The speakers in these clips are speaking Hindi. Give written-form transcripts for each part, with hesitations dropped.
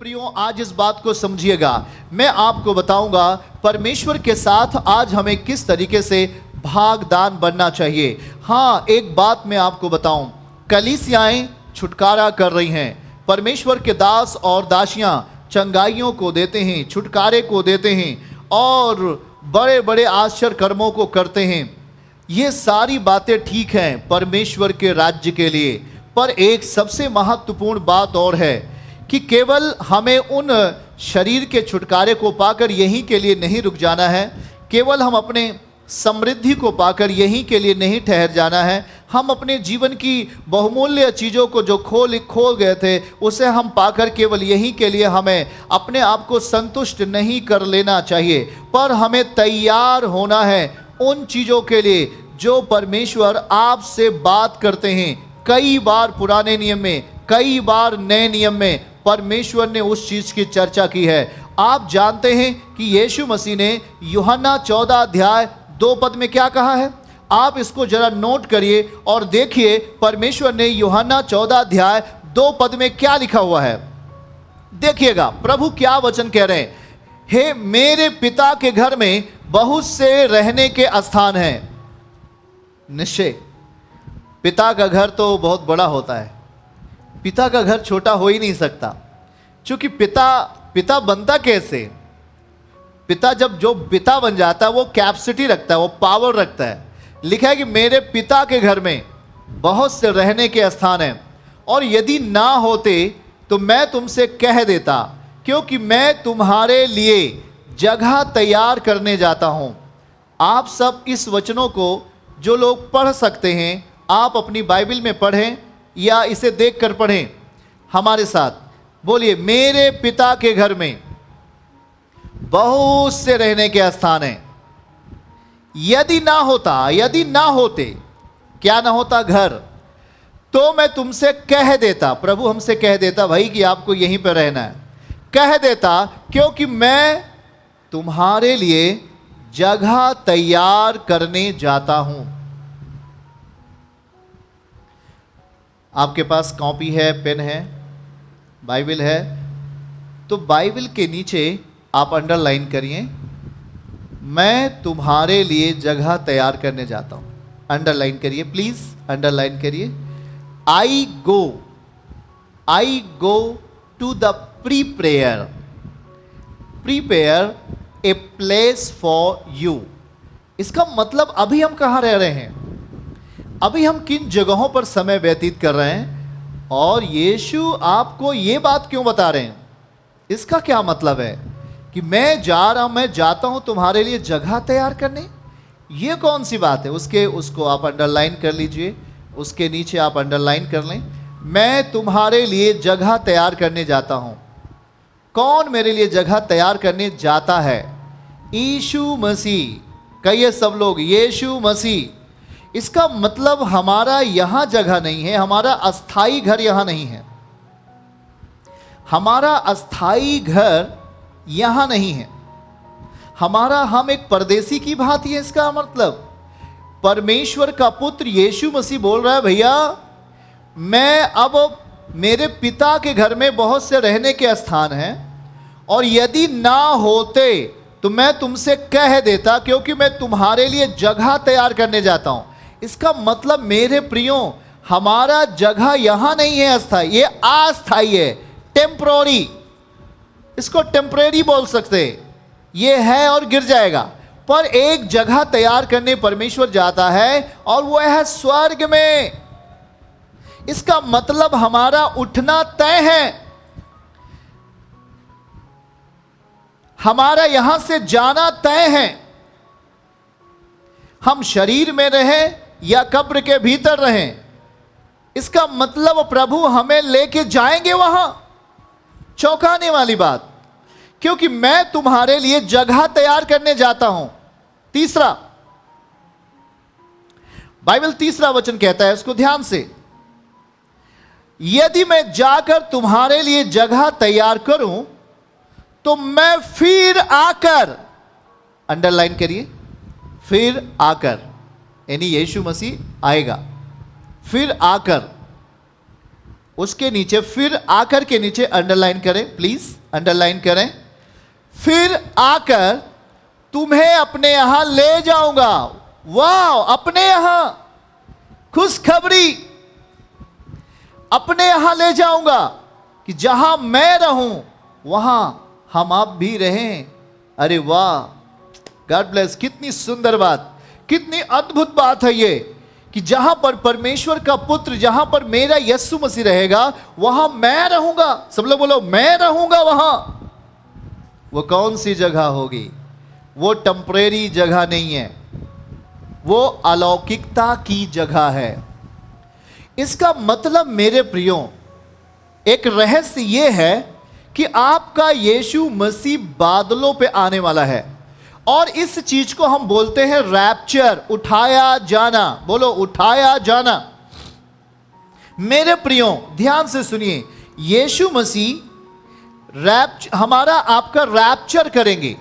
प्रियो, आज इस बात को समझिएगा। मैं आपको बताऊंगा परमेश्वर के साथ आज हमें किस तरीके से भागदान बनना चाहिए। हाँ, एक बात मैं आपको बताऊं, कलीसियाएं छुटकारा कर रही हैं, परमेश्वर के दास और दासियां चंगाइयों को देते हैं, छुटकारे को देते हैं और बड़े बड़े आश्चर्य कर्मों को करते हैं। ये सारी बातें ठीक हैं परमेश्वर के राज्य के लिए, पर एक सबसे महत्वपूर्ण बात और है कि केवल हमें उन शरीर के छुटकारे को पाकर यहीं के लिए नहीं रुक जाना है, केवल हम अपने समृद्धि को पाकर यहीं के लिए नहीं ठहर जाना है। हम अपने जीवन की बहुमूल्य चीज़ों को जो खो गए थे उसे हम पाकर केवल यहीं के लिए हमें अपने आप को संतुष्ट नहीं कर लेना चाहिए, पर हमें तैयार होना है उन चीज़ों के लिए जो परमेश्वर आपसे बात करते हैं। कई बार पुराने नियम में, कई बार नए नियम में परमेश्वर ने उस चीज़ की चर्चा की है। आप जानते हैं कि यीशु मसीह ने यूहन्ना 14 अध्याय 2 पद में क्या कहा है। आप इसको जरा नोट करिए और देखिए परमेश्वर ने यूहन्ना 14 अध्याय 2 पद में क्या लिखा हुआ है। देखिएगा प्रभु क्या वचन कह रहे हैं। हे मेरे पिता के घर में बहुत से रहने के स्थान हैं। निश्चय पिता का घर तो बहुत बड़ा होता है, पिता का घर छोटा हो ही नहीं सकता, क्योंकि पिता बनता कैसे। पिता जब जो पिता बन जाता है वो कैपेसिटी रखता है, वो पावर रखता है। लिखा है कि मेरे पिता के घर में बहुत से रहने के स्थान हैं, और यदि ना होते तो मैं तुमसे कह देता, क्योंकि मैं तुम्हारे लिए जगह तैयार करने जाता हूं। आप सब इस वचनों को जो लोग पढ़ सकते हैं, आप अपनी बाइबल में पढ़ें या इसे देखकर पढ़ें हमारे साथ। बोलिए, मेरे पिता के घर में बहुत से रहने के स्थान हैं। यदि ना होते, क्या ना होता? घर। तो मैं तुमसे कह देता, प्रभु हमसे कह देता भाई कि आपको यहीं पर रहना है, कह देता, क्योंकि मैं तुम्हारे लिए जगह तैयार करने जाता हूं। आपके पास कॉपी है, पेन है, बाइबल है, तो बाइबल के नीचे आप अंडरलाइन करिए, मैं तुम्हारे लिए जगह तैयार करने जाता हूं। अंडरलाइन करिए, प्लीज अंडरलाइन करिए। I go to the prepare a place for you. इसका मतलब अभी हम कहाँ रह रहे हैं, अभी हम किन जगहों पर समय व्यतीत कर रहे हैं, और यीशु आपको ये बात क्यों बता रहे हैं। इसका क्या मतलब है कि मैं जाता हूं तुम्हारे लिए जगह तैयार करने। ये कौन सी बात है? उसको आप अंडरलाइन कर लीजिए, उसके नीचे आप अंडरलाइन कर लें, मैं तुम्हारे लिए जगह तैयार करने जाता हूं। कौन मेरे लिए जगह तैयार करने जाता है? यीशु मसीह। कहिए सब लोग, यीशु मसीह। इसका मतलब हमारा यहां जगह नहीं है, हमारा अस्थाई घर यहां नहीं है, हमारा अस्थाई घर यहां नहीं है, हम एक परदेसी की भांति है। इसका मतलब परमेश्वर का पुत्र यीशु मसीह बोल रहा है, भैया मैं अब मेरे पिता के घर में बहुत से रहने के स्थान हैं, और यदि ना होते तो मैं तुमसे कह देता, क्योंकि मैं तुम्हारे लिए जगह तैयार करने जाता हूं। इसका मतलब मेरे प्रियो, हमारा जगह यहां नहीं है अस्थाई, ये अस्थाई है, टेम्पररी। इसको टेम्परेरी बोल सकते, ये है और गिर जाएगा, पर एक जगह तैयार करने परमेश्वर जाता है, और वो है स्वर्ग में। इसका मतलब हमारा उठना तय है, हमारा यहां से जाना तय है। हम शरीर में रहें या कब्र के भीतर रहें, इसका मतलब प्रभु हमें लेके जाएंगे वहां। चौंकाने वाली बात, क्योंकि मैं तुम्हारे लिए जगह तैयार करने जाता हूं। तीसरा, बाइबल तीसरा वचन कहता है, उसको ध्यान से, यदि मैं जाकर तुम्हारे लिए जगह तैयार करूं तो मैं फिर आकर, अंडरलाइन करिए, फिर आकर, यानी यीशु मसीह आएगा, फिर आकर उसके नीचे फिर आकर के नीचे अंडरलाइन करें, प्लीज अंडरलाइन करें। फिर आकर तुम्हें अपने यहां ले जाऊंगा। वाह, अपने यहां, खुशखबरी, अपने यहां ले जाऊंगा कि जहां मैं रहूं वहां हम आप भी रहें। अरे वाह, गॉड ब्लेस। कितनी सुंदर बात, कितनी अद्भुत बात है ये कि जहां पर परमेश्वर का पुत्र, जहां पर मेरा यीशु मसीह रहेगा वहां मैं रहूंगा। सब लोग बोलो, मैं रहूंगा वहां। वो कौन सी जगह होगी? वो टेम्परेरी जगह नहीं है, वो अलौकिकता की जगह है। इसका मतलब मेरे प्रियो, एक रहस्य ये है कि आपका यीशु मसीह बादलों पे आने वाला है, और इस चीज को हम बोलते हैं रैप्चर, उठाया जाना। बोलो, उठाया जाना। मेरे प्रियो ध्यान से सुनिए, यीशु मसीह हमारा आपका रैप्चर करेंगे।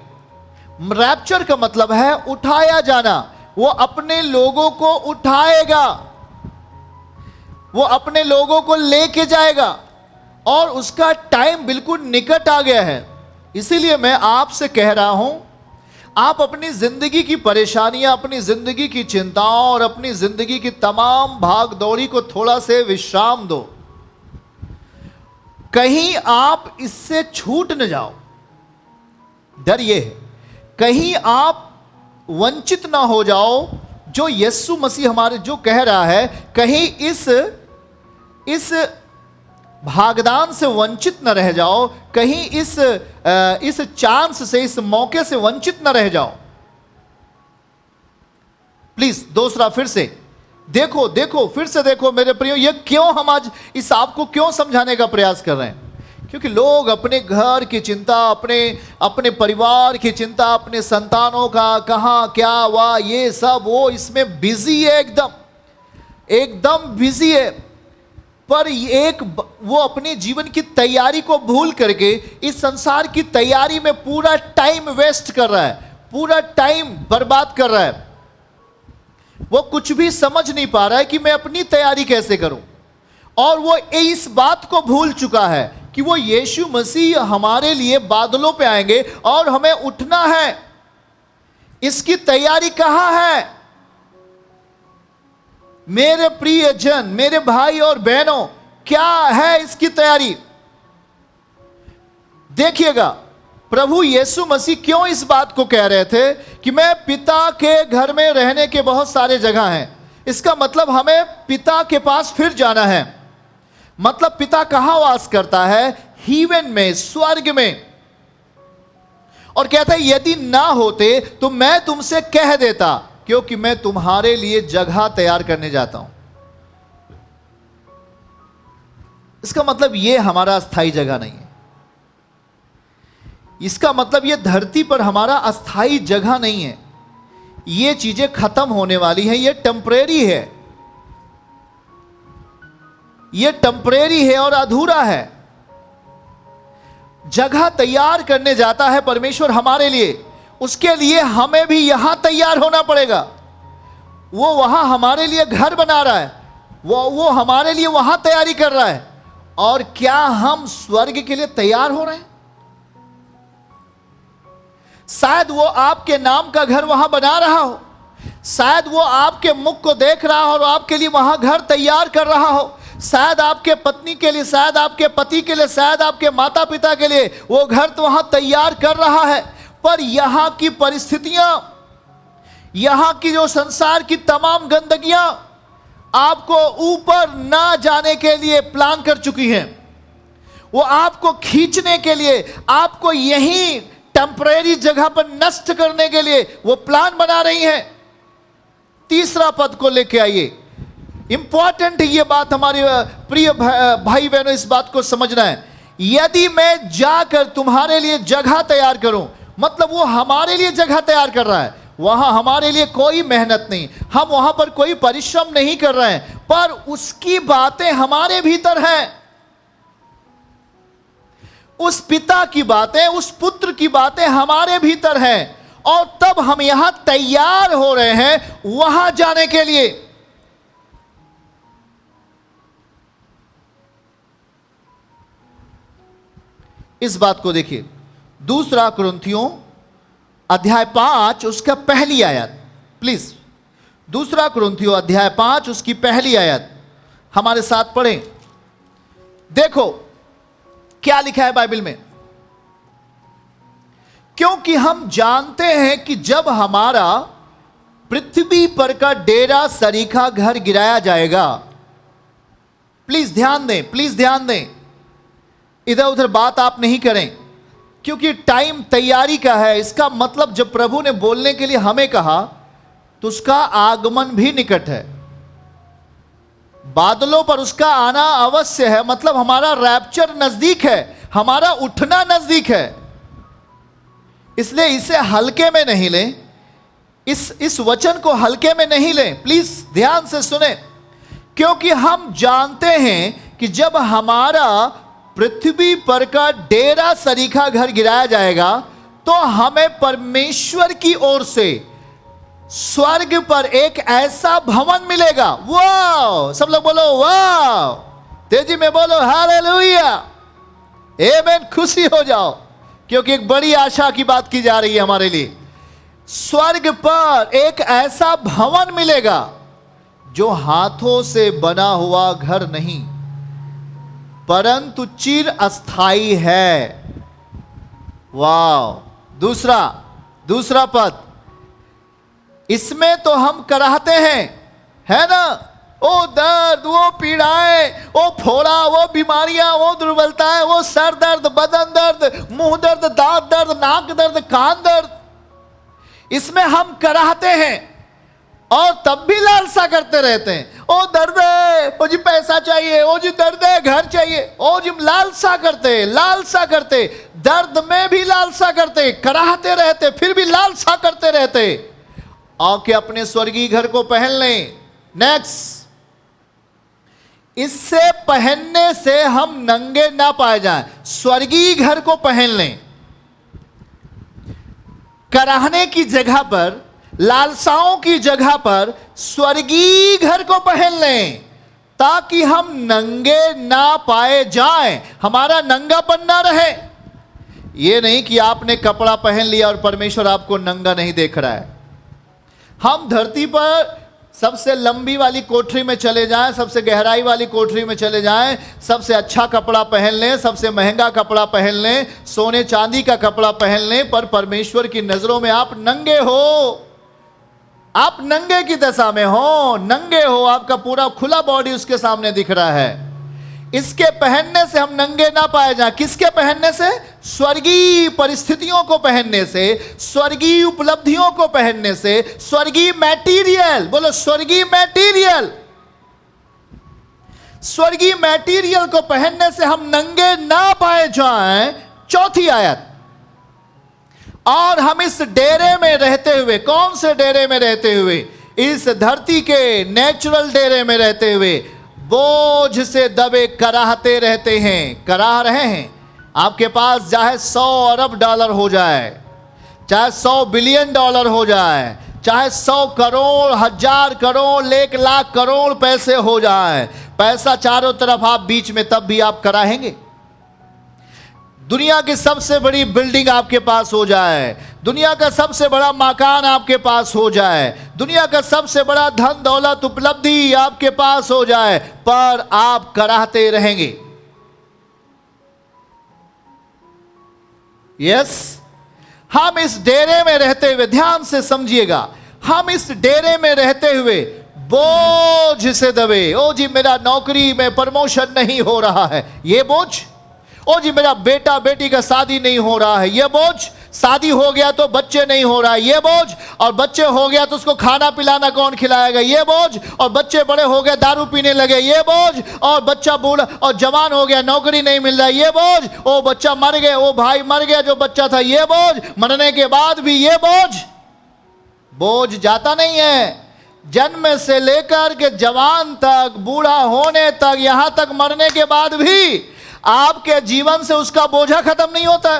रैप्चर का मतलब है उठाया जाना। वो अपने लोगों को उठाएगा, वो अपने लोगों को लेके जाएगा, और उसका टाइम बिल्कुल निकट आ गया है। इसीलिए मैं आपसे कह रहा हूं, आप अपनी जिंदगी की परेशानियां, अपनी जिंदगी की चिंताओं और अपनी जिंदगी की तमाम भाग दौड़ी को थोड़ा से विश्राम दो। कहीं आप इससे छूट न जाओ। डर ये है कहीं आप वंचित ना हो जाओ, जो यीशु मसीह हमारे जो कह रहा है, कहीं इस भागदान से वंचित न रह जाओ, कहीं इस चांस से, इस मौके से वंचित न रह जाओ। प्लीज दूसरा फिर से देखो, फिर से देखो मेरे प्रियो, ये क्यों हम आज इस आपको क्यों समझाने का प्रयास कर रहे हैं? क्योंकि लोग अपने घर की चिंता, अपने परिवार की चिंता, अपने संतानों का कहां क्या हुआ, ये सब वो इसमें बिजी है, एकदम बिजी है। पर वो अपने जीवन की तैयारी को भूल करके इस संसार की तैयारी में पूरा टाइम वेस्ट कर रहा है, पूरा टाइम बर्बाद कर रहा है। वो कुछ भी समझ नहीं पा रहा है कि मैं अपनी तैयारी कैसे करूं, और वो इस बात को भूल चुका है कि वो यीशु मसीह हमारे लिए बादलों पे आएंगे और हमें उठना है। इसकी तैयारी कहां है? मेरे प्रिय जन, मेरे भाई और बहनों, क्या है इसकी तैयारी? देखिएगा, प्रभु यीशु मसीह क्यों इस बात को कह रहे थे कि मैं पिता के घर में रहने के बहुत सारे जगह हैं। इसका मतलब हमें पिता के पास फिर जाना है। मतलब पिता कहां वास करता है? हीवन में, स्वर्ग में। और कहता है यदि ना होते तो मैं तुमसे कह देता, क्योंकि मैं तुम्हारे लिए जगह तैयार करने जाता हूं। इसका मतलब यह हमारा अस्थाई जगह नहीं है। इसका मतलब यह धरती पर हमारा अस्थाई जगह नहीं है। ये चीजें खत्म होने वाली हैं, ये टेम्परेरी है, ये टेम्परेरी है और अधूरा है। जगह तैयार करने जाता है परमेश्वर हमारे लिए, उसके लिए हमें भी यहां तैयार होना पड़ेगा। वो वहां हमारे लिए घर बना रहा है, वो हमारे लिए वहां तैयारी कर रहा है। और क्या हम स्वर्ग के लिए तैयार हो रहे हैं? शायद वो आपके नाम का घर वहां बना रहा हो, शायद वो आपके मुख को देख रहा हो और आपके लिए वहां घर तैयार कर रहा हो, शायद आपके पत्नी के लिए, शायद आपके पति के लिए, शायद आपके माता पिता के लिए वो घर तो वहां तैयार कर रहा है। पर यहां की परिस्थितियां, यहां की जो संसार की तमाम गंदगियां आपको ऊपर ना जाने के लिए प्लान कर चुकी हैं। वो आपको खींचने के लिए, आपको यही टेम्परेरी जगह पर नष्ट करने के लिए वो प्लान बना रही हैं। तीसरा पद को लेके आइए। इंपॉर्टेंट है ये बात, हमारे प्रिय भाई बहनों, इस बात को समझना है। यदि मैं जाकर तुम्हारे लिए जगह तैयार करूं, मतलब वो हमारे लिए जगह तैयार कर रहा है। वहां हमारे लिए कोई मेहनत नहीं, हम वहां पर कोई परिश्रम नहीं कर रहे हैं, पर उसकी बातें हमारे भीतर हैं। उस पिता की बातें, उस पुत्र की बातें हमारे भीतर हैं, और तब हम यहां तैयार हो रहे हैं वहां जाने के लिए। इस बात को देखिए, दूसरा कुरिन्थियों अध्याय 5 उसका पहली आयत, प्लीज दूसरा कुरिन्थियों अध्याय 5 उसकी पहली आयत हमारे साथ पढ़ें। देखो क्या लिखा है बाइबल में। क्योंकि हम जानते हैं कि जब हमारा पृथ्वी पर का डेरा सरीखा घर गिराया जाएगा, प्लीज ध्यान दें, प्लीज ध्यान दें, इधर उधर बात आप नहीं करें, क्योंकि टाइम तैयारी का है। इसका मतलब जब प्रभु ने बोलने के लिए हमें कहा तो उसका आगमन भी निकट है, बादलों पर उसका आना अवश्य है, मतलब हमारा रैप्चर नजदीक है, हमारा उठना नजदीक है। इसलिए इसे हल्के में नहीं लें, इस वचन को हल्के में नहीं लें, प्लीज ध्यान से सुने। क्योंकि हम जानते हैं कि जब हमारा पृथ्वी पर का डेरा सरीखा घर गिराया जाएगा तो हमें परमेश्वर की ओर से स्वर्ग पर एक ऐसा भवन मिलेगा। वाह, सब लोग बोलो वाह, तेजी में बोलो हालेलुया, आमीन, खुशी हो जाओ, क्योंकि एक बड़ी आशा की बात की जा रही है हमारे लिए। स्वर्ग पर एक ऐसा भवन मिलेगा जो हाथों से बना हुआ घर नहीं, परंतु चिर अस्थाई है। वाह, दूसरा पद, इसमें तो हम कराहते हैं, है ना, वो दर्द, वो पीड़ाएं, वो फोड़ा, वो बीमारियां, वो दुर्बलताएं, वो सर दर्द, बदन दर्द, मुंह दर्द, दांत दर्द, नाक दर्द, कान दर्द, इसमें हम कराहते हैं और तब भी लालसा करते रहते हैं। ओ दर्द है, ओ जी पैसा चाहिए, ओ जी दर्द है, घर चाहिए, ओ जी लालसा करते, दर्द में भी लालसा करते, कराहते रहते, फिर भी लालसा करते रहते, और कि अपने स्वर्गीय घर को पहन लें। नेक्स्ट, इससे पहनने से हम नंगे ना पाए जाएं, स्वर्गीय घर को पहन लें। कराहने की जगह पर, लालसाओं की जगह पर स्वर्गीय घर को पहन लें, ताकि हम नंगे ना पाए जाएं, हमारा नंगापन ना रहे। यह नहीं कि आपने कपड़ा पहन लिया और परमेश्वर आपको नंगा नहीं देख रहा है। हम धरती पर सबसे लंबी वाली कोठरी में चले जाएं, सबसे गहराई वाली कोठरी में चले जाएं, सबसे अच्छा कपड़ा पहन लें, सबसे महंगा कपड़ा पहन लें, सोने चांदी का कपड़ा पहन लें, पर परमेश्वर की नजरों में आप नंगे हो, आप नंगे की दशा में हो, नंगे हो, आपका पूरा खुला बॉडी उसके सामने दिख रहा है। इसके पहनने से हम नंगे ना पाए जाएं। किसके पहनने से? स्वर्गीय परिस्थितियों को पहनने से, स्वर्गीय उपलब्धियों को पहनने से, स्वर्गीय मटेरियल, बोलो स्वर्गीय मटेरियल, स्वर्गीय मटेरियल को पहनने से हम नंगे ना पाए जाएं। चौथी आयत, और हम इस डेरे में रहते हुए, कौन से डेरे में रहते हुए? इस धरती के नेचुरल डेरे में रहते हुए बोझ से दबे कराहते रहते हैं। कराह रहे हैं। आपके पास चाहे 100 अरब डॉलर हो जाए, चाहे 100 बिलियन डॉलर हो जाए, चाहे 100 करोड़, 1000 करोड़, 1 लाख करोड़ पैसे हो जाए, पैसा चारों तरफ आप बीच में, तब भी आप कराहेंगे। दुनिया की सबसे बड़ी बिल्डिंग आपके पास हो जाए, दुनिया का सबसे बड़ा मकान आपके पास हो जाए, दुनिया का सबसे बड़ा धन दौलत उपलब्धि आपके पास हो जाए, पर आप कराहते रहेंगे। यस, हम इस डेरे में रहते हुए, ध्यान से समझिएगा, हम इस डेरे में रहते हुए बोझ से दबे। ओ जी मेरा नौकरी में प्रमोशन नहीं हो रहा है, ये बोझ। ओ जी मेरा बेटा बेटी का शादी नहीं हो रहा है, ये बोझ। शादी हो गया तो बच्चे नहीं हो रहा है, ये बोझ। और बच्चे हो गया तो उसको खाना पिलाना कौन खिलाएगा, ये बोझ। और बच्चे बड़े हो गए दारू पीने लगे, ये बोझ। और बच्चा बूढ़ा और जवान हो गया, नौकरी नहीं मिल रहा है, ये बोझ। ओ बच्चा मर गया, ओ भाई मर गया जो बच्चा था, ये बोझ। मरने के बाद भी ये बोझ। बोझ जाता नहीं है। जन्म से लेकर के जवान तक, बूढ़ा होने तक, यहां तक मरने के बाद भी आपके जीवन से उसका बोझा खत्म नहीं होता।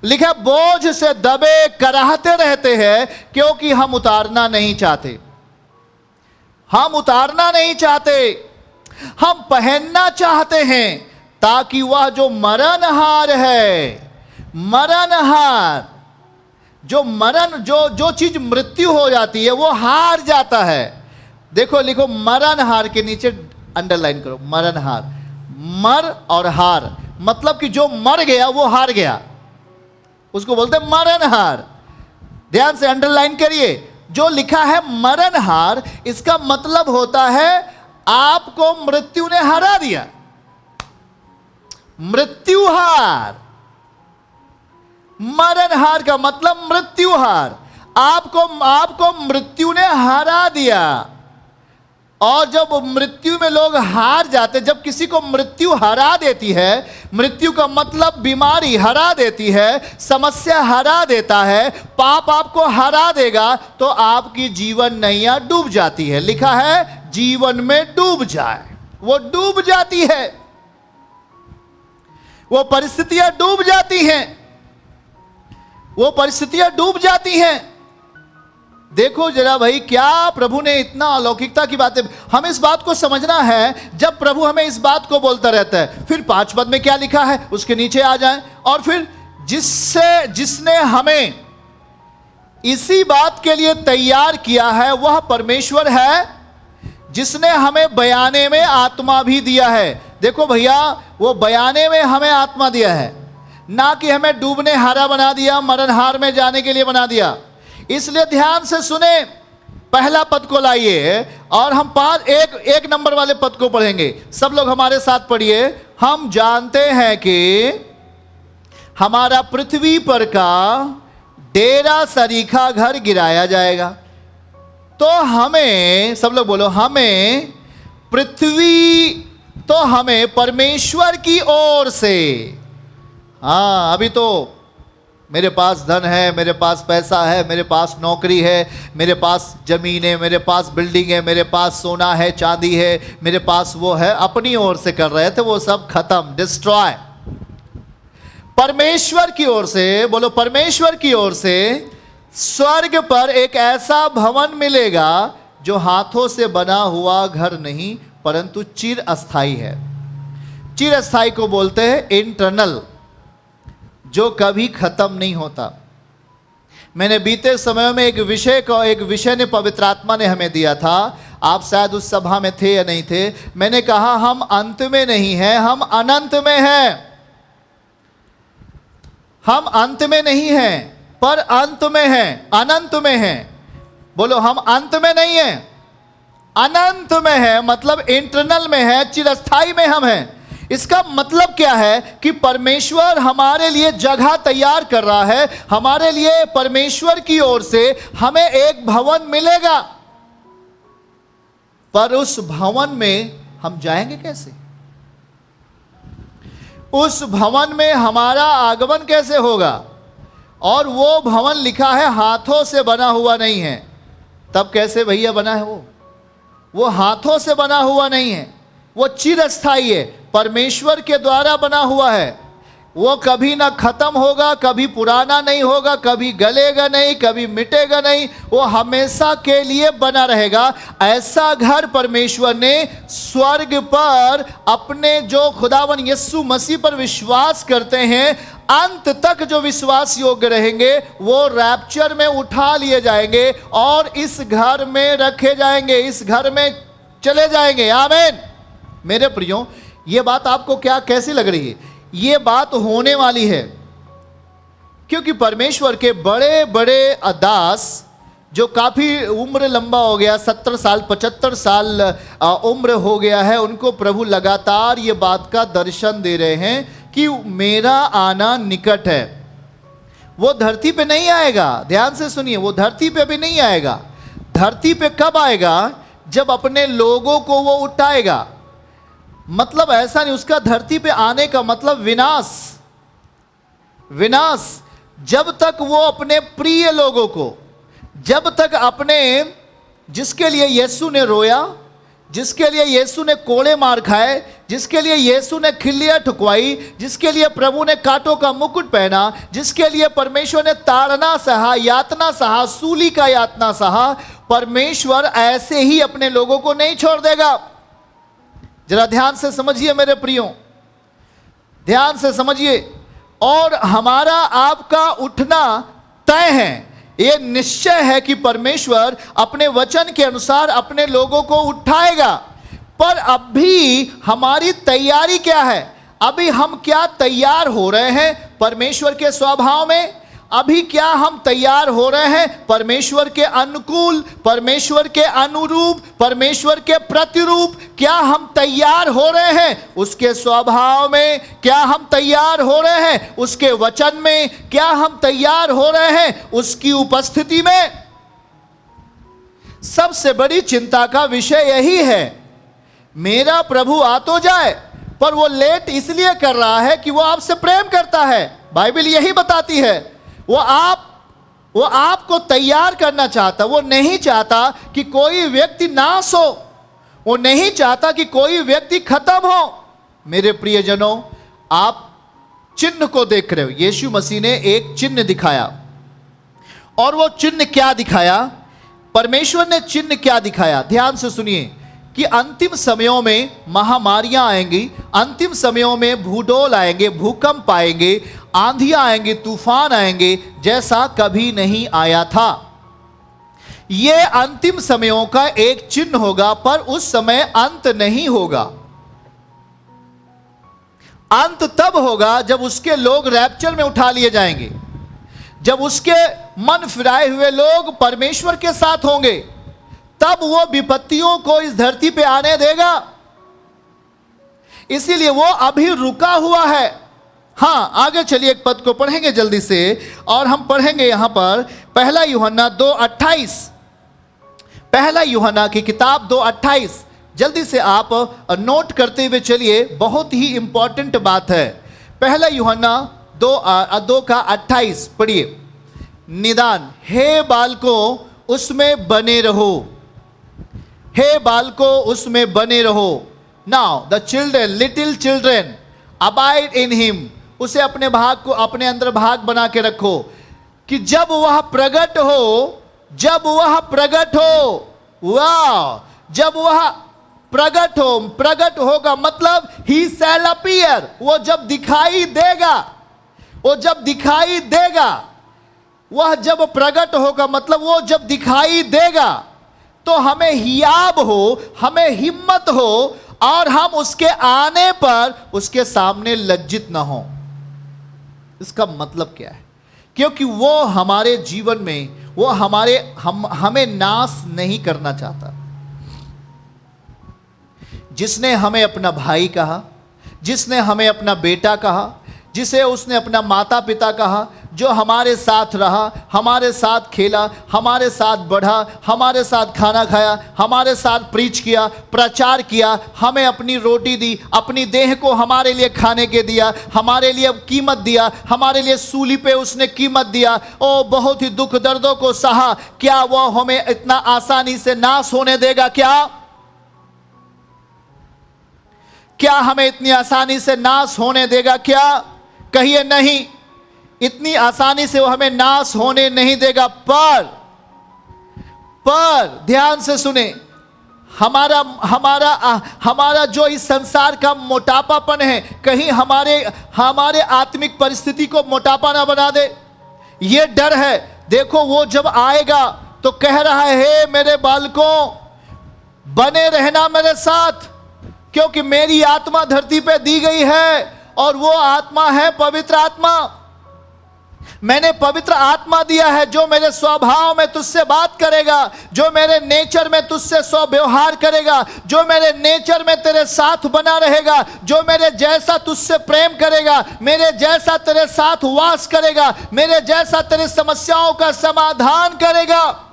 लिखा बोझ से दबे कराहते रहते हैं, क्योंकि हम उतारना नहीं चाहते। हम उतारना नहीं चाहते, हम पहनना चाहते हैं, ताकि वह जो मरणहार है, मरणहार, जो मरण, जो चीज मृत्यु हो जाती है वो हार जाता है। देखो लिखो मरणहार के नीचे अंडरलाइन करो, मरणहार। मर और हार मतलब कि जो मर गया वो हार गया, उसको बोलते हैं मरणहार। ध्यान से अंडरलाइन करिए, जो लिखा है मरणहार, इसका मतलब होता है आपको मृत्यु ने हरा दिया। मृत्युहार, मरणहार का मतलब मृत्युहार, आपको मृत्यु ने हरा दिया। और जब मृत्यु में लोग हार जाते, जब किसी को मृत्यु हरा देती है, मृत्यु का मतलब बीमारी हरा देती है, समस्या हरा देता है, पाप आपको हरा देगा, तो आपकी जीवन नैया डूब जाती है। लिखा है जीवन में डूब जाए, वो डूब जाती है, वो परिस्थितियां डूब जाती हैं, वो परिस्थितियां डूब जाती हैं। देखो जरा भाई, क्या प्रभु ने इतना अलौकिकता की बातें, हमें इस बात को समझना है। जब प्रभु हमें इस बात को बोलता रहता है, फिर 5 पद में क्या लिखा है उसके नीचे आ जाएं, और फिर जिसने हमें इसी बात के लिए तैयार किया है वह परमेश्वर है, जिसने हमें बयाने में आत्मा भी दिया है। देखो भैया, वो बयाने में हमें आत्मा दिया है, ना कि हमें डूबने हारा बना दिया, मरणहार में जाने के लिए बना दिया। इसलिए ध्यान से सुने, पहला पद को लाइए और हम एक नंबर वाले पद को पढ़ेंगे। सब लोग हमारे साथ पढ़िए। हम जानते हैं कि हमारा पृथ्वी पर का डेरा सरीखा घर गिराया जाएगा, तो हमें, सब लोग बोलो, हमें पृथ्वी, तो हमें परमेश्वर की ओर से, हाँ अभी तो मेरे पास धन है, मेरे पास पैसा है, मेरे पास नौकरी है, मेरे पास जमीन है, मेरे पास बिल्डिंग है, मेरे पास सोना है, चांदी है, मेरे पास वो है, अपनी ओर से कर रहे थे, वो सब खत्म, डिस्ट्रॉय। परमेश्वर की ओर से, बोलो परमेश्वर की ओर से स्वर्ग पर एक ऐसा भवन मिलेगा जो हाथों से बना हुआ घर नहीं परंतु चिर अस्थाई है। चिर अस्थाई को बोलते हैं इंटरनल, जो कभी खत्म नहीं होता। मैंने बीते समय में एक विषय ने पवित्र आत्मा ने हमें दिया था, आप शायद उस सभा में थे या नहीं थे। मैंने कहा हम अंत में नहीं हैं, हम अनंत में हैं। हम अंत में नहीं हैं पर अंत में हैं, अनंत में हैं। बोलो, हम अंत में नहीं हैं, अनंत में है, मतलब इंटरनल में है, चिरस्थाई में हम हैं। इसका मतलब क्या है कि परमेश्वर हमारे लिए जगह तैयार कर रहा है। हमारे लिए परमेश्वर की ओर से हमें एक भवन मिलेगा, पर उस भवन में हम जाएंगे कैसे? उस भवन में हमारा आगमन कैसे होगा? और वो भवन लिखा है हाथों से बना हुआ नहीं है। तब कैसे भैया बना है? वो हाथों से बना हुआ नहीं है, वो चिरस्थायी है, परमेश्वर के द्वारा बना हुआ है। वो कभी ना खत्म होगा, कभी पुराना नहीं होगा, कभी गलेगा नहीं, कभी मिटेगा नहीं, वो हमेशा के लिए बना रहेगा। ऐसा घर परमेश्वर ने स्वर्ग पर अपने जो खुदावन यीशु मसीह पर विश्वास करते हैं, अंत तक जो विश्वास योग्य रहेंगे, वो रैप्चर में उठा लिए जाएंगे और इस घर में रखे जाएंगे, इस घर में चले जाएंगे। आमीन। मेरे प्रियो, ये बात आपको कैसी लग रही है? ये बात होने वाली है, क्योंकि परमेश्वर के बड़े बड़े दास जो काफ़ी उम्र लंबा हो गया, 70 साल 75 साल उम्र हो गया है, उनको प्रभु लगातार ये बात का दर्शन दे रहे हैं कि मेरा आना निकट है। वो धरती पे नहीं आएगा, ध्यान से सुनिए, वो धरती पे भी नहीं आएगा। धरती पे कब आएगा? जब अपने लोगों को वो उठाएगा। मतलब ऐसा नहीं, उसका धरती पे आने का मतलब विनाश। विनाश। जब तक वो अपने प्रिय लोगों को, जब तक अपने, जिसके लिए यीशु ने रोया, जिसके लिए यीशु ने कोड़े मार खाए, जिसके लिए यीशु ने खिल्लियां ठुकवाई, जिसके लिए प्रभु ने कांटों का मुकुट पहना, जिसके लिए परमेश्वर ने ताड़ना सहा, यातना सहा, सूली का यातना सहा, परमेश्वर ऐसे ही अपने लोगों को नहीं छोड़ देगा। जरा ध्यान से समझिए मेरे प्रियो, ध्यान से समझिए। और हमारा आपका उठना तय है, ये निश्चय है कि परमेश्वर अपने वचन के अनुसार अपने लोगों को उठाएगा। पर अभी हमारी तैयारी क्या है? अभी हम क्या तैयार हो रहे हैं परमेश्वर के स्वभाव में? अभी क्या हम तैयार हो रहे हैं परमेश्वर के अनुकूल, परमेश्वर के अनुरूप, परमेश्वर के प्रतिरूप? क्या हम तैयार हो रहे हैं उसके स्वभाव में? क्या हम तैयार हो रहे हैं उसके वचन में? क्या हम तैयार हो रहे हैं उसकी उपस्थिति में? सबसे बड़ी चिंता का विषय यही है। मेरा प्रभु आ तो जाए, पर वो लेट इसलिए कर रहा है कि वो आपसे प्रेम करता है। बाइबल यही बताती है। वो आपको तैयार करना चाहता। वो नहीं चाहता कि कोई व्यक्ति नाश हो, वो नहीं चाहता कि कोई व्यक्ति खत्म हो। मेरे प्रियजनों, आप चिन्ह को देख रहे हो। यीशु मसीह ने एक चिन्ह दिखाया, और वो चिन्ह क्या दिखाया? परमेश्वर ने चिन्ह क्या दिखाया? ध्यान से सुनिए कि अंतिम समयों में महामारियां आएंगी, अंतिम समयों में भूडोल आएंगे, भूकंप आएंगे, आंधियां आएंगे, तूफान आएंगे, जैसा कभी नहीं आया था। यह अंतिम समयों का एक चिन्ह होगा, पर उस समय अंत नहीं होगा। अंत तब होगा जब उसके लोग रैप्चर में उठा लिए जाएंगे, जब उसके मन फिराए हुए लोग परमेश्वर के साथ होंगे, तब वो विपत्तियों को इस धरती पे आने देगा। इसीलिए वो अभी रुका हुआ है। हाँ, आगे चलिए, एक पद को पढ़ेंगे जल्दी से, और हम पढ़ेंगे यहां पर पहला यूहन्ना 2:28। पहला यूहन्ना की किताब 2:28। जल्दी से आप नोट करते हुए चलिए, बहुत ही इंपॉर्टेंट बात है। पहला यूहन्ना 2:28 पढ़िए। निदान, हे बालकों उसमें बने रहो, हे बालकों उसमें बने रहो। Now the children, little children, abide in him. उसे अपने भाग को, अपने अंदर भाग बना के रखो, कि जब वह प्रकट हो, जब वह प्रकट हो, वाह, जब वह प्रकट हो, प्रकट होगा मतलब ही शैल अपीयर, वो जब दिखाई देगा, वो जब दिखाई देगा, वह जब प्रकट होगा मतलब वो जब दिखाई देगा, तो हमें हियाब हो, हमें हिम्मत हो, और हम उसके आने पर उसके सामने लज्जित ना हो। इसका मतलब क्या है? क्योंकि वो हमारे जीवन में, वो हमें नाश नहीं करना चाहता। जिसने हमें अपना भाई कहा, जिसने हमें अपना बेटा कहा, जिसे उसने अपना माता पिता कहा, जो हमारे साथ रहा, हमारे साथ खेला, हमारे साथ बढ़ा, हमारे साथ खाना खाया, हमारे साथ प्रीच किया, प्रचार किया, हमें अपनी रोटी दी, अपनी देह को हमारे लिए खाने के दिया, हमारे लिए कीमत दिया, हमारे लिए सूली पे उसने कीमत दिया, ओ बहुत ही दुख दर्दों को सहा। क्या वो हमें इतना आसानी से नाश होने देगा? क्या हमें इतनी आसानी से नाश होने देगा? क्या? कहिए नहीं, इतनी आसानी से वो हमें नाश होने नहीं देगा। पर ध्यान से सुने, हमारा जो इस संसार का मोटापापन है, कहीं हमारे आत्मिक परिस्थिति को मोटापा ना बना दे, ये डर है। देखो, वो जब आएगा तो कह रहा है, हे मेरे बालकों बने रहना मेरे साथ, क्योंकि मेरी आत्मा धरती पे दी गई है, और वो आत्मा है पवित्र आत्मा। मैंने पवित्र आत्मा दिया है, जो मेरे स्वभाव में तुझसे बात करेगा, जो मेरे नेचर में तुझसे स्वव्यवहार करेगा, जो मेरे नेचर में तेरे साथ बना रहेगा, जो मेरे जैसा तुझसे प्रेम करेगा, मेरे जैसा तेरे साथ वास करेगा, मेरे जैसा तेरे समस्याओं का समाधान करेगा।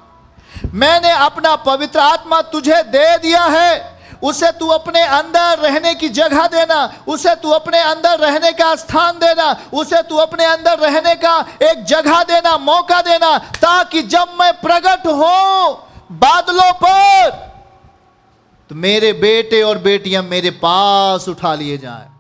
मैंने अपना पवित्र आत्मा तुझे दे दिया है। उसे तू अपने अंदर रहने की जगह देना, उसे तू अपने अंदर रहने का स्थान देना, उसे तू अपने अंदर रहने का एक जगह देना, मौका देना, ताकि जब मैं प्रकट हो बादलों पर, तो मेरे बेटे और बेटियां मेरे पास उठा लिए जाएं।